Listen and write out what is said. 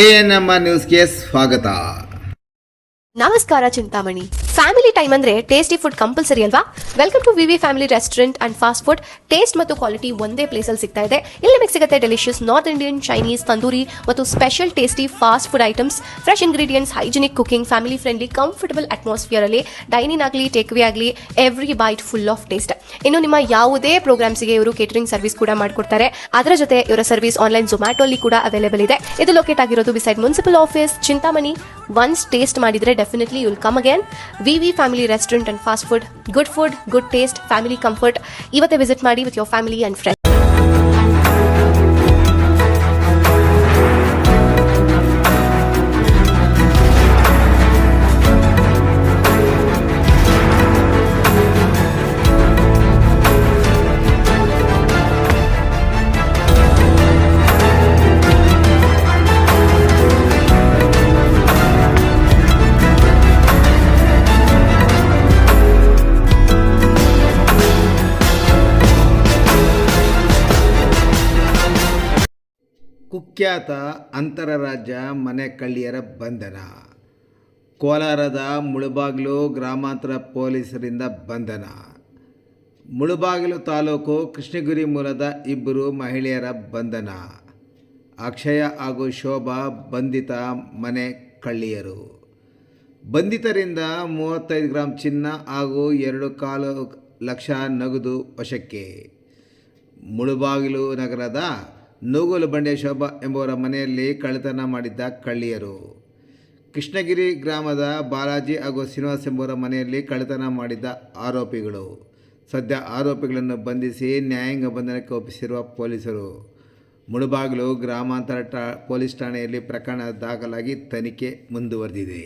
ANM ನ್ಯೂಸ್ಗೆ ಸ್ವಾಗತ. ನಮಸ್ಕಾರ ಚಿಂತಾಮಣಿ. ಫ್ಯಾಮಿಲಿ ಟೈಮ್ ಅಂದ್ರೆ ಟೇಸ್ಟಿ ಫುಡ್ ಕಂಪಲ್ಸರಿ ಅಲ್ವಾ? Welcome to VV family restaurant and fast food. Taste ಮತ್ತು ಕ್ವಾಲಿಟಿ ಒಂದೇ ಪ್ಲೇಸ್ ಅಲ್ಲಿ ಸಿಗ್ತಾ ಇದೆ. ಇಲ್ಲಿ ನಿಮಗೆ ಸಿಗುತ್ತೆ delicious North Indian, Chinese, tandoori ಮತ್ತು special tasty fast food items, fresh ingredients, hygienic cooking, family friendly, comfortable atmosphere ಅಲ್ಲಿ ಡೈನಿಂಗ್ ಆಗಲಿ ಟೇಕ್ ಅವೇ ಆಗಲಿ every bite full of taste. ಇನ್ನು ನಿಮ್ಮ ಯಾವುದೇ ಪ್ರೋಗ್ರಾಮ್ಸ್ಗೆ ಇವರು ಕೇಟರಿಂಗ್ ಸರ್ವಿಸ್ ಕೂಡ ಮಾಡಿಕೊಡ್ತಾರೆ. ಅದರ ಜೊತೆ ಇವರ ಸರ್ವಿಸ್ ಆನ್ಲೈನ್ ಝೊಮ್ಯಾಟೊ ಅಲ್ಲಿ ಕೂಡ ಅವೈಲೇಬಲ್ ಇದೆ. ಇದು ಲೊಕೇಟ್ ಆಗಿರೋದು beside municipal office, Chintamani. Once taste ಮಾಡಿದ್ರೆ definitely you will come again. VV family restaurant and fast food. Good taste, family comfort. ಇವತ್ತೇ ವಿಸಿಟ್ ಮಾಡಿ with your family and friends. ಕುಖ್ಯಾತ ಅಂತರರಾಜ್ಯ ಮನೆ ಕಳ್ಳಿಯರ ಬಂಧನ. ಕೋಲಾರದ ಮುಳಬಾಗಿಲು ಗ್ರಾಮಾಂತರ ಪೊಲೀಸರಿಂದ ಬಂಧನ. ಮುಳಬಾಗಿಲು ತಾಲೂಕು ಕೃಷ್ಣಗಿರಿ ಮೂಲದ ಇಬ್ಬರು ಮಹಿಳೆಯರ ಬಂಧನ. ಅಕ್ಷಯ ಹಾಗೂ ಶೋಭಾ ಬಂಧಿತ ಮನೆ ಕಳ್ಳಿಯರು. ಬಂಧಿತರಿಂದ 35 ಗ್ರಾಂ ಚಿನ್ನ ಹಾಗೂ 2.25 ಲಕ್ಷ ನಗದು ವಶಕ್ಕೆ. ಮುಳಬಾಗಿಲು ನಗರದ ನೂಗುಲು ಬಂಡೆ ಶೋಭಾ ಎಂಬುವರ ಮನೆಯಲ್ಲಿ ಕಳ್ಳತನ ಮಾಡಿದ್ದ ಕಳ್ಳಿಯರು. ಕೃಷ್ಣಗಿರಿ ಗ್ರಾಮದ ಬಾಲಾಜಿ ಹಾಗೂ ಶ್ರೀನಿವಾಸ್ ಎಂಬುವರ ಮನೆಯಲ್ಲಿ ಕಳ್ಳತನ ಮಾಡಿದ್ದ ಆರೋಪಿಗಳು. ಸದ್ಯ ಆರೋಪಿಗಳನ್ನು ಬಂಧಿಸಿ ನ್ಯಾಯಾಂಗ ಬಂಧನಕ್ಕೆ ಒಪ್ಪಿಸಿರುವ ಪೊಲೀಸರು. ಮುಳಬಾಗಿಲು ಗ್ರಾಮಾಂತರ ಪೊಲೀಸ್ ಠಾಣೆಯಲ್ಲಿ ಪ್ರಕರಣ ದಾಖಲಾಗಿ ತನಿಖೆ ಮುಂದುವರೆದಿದೆ.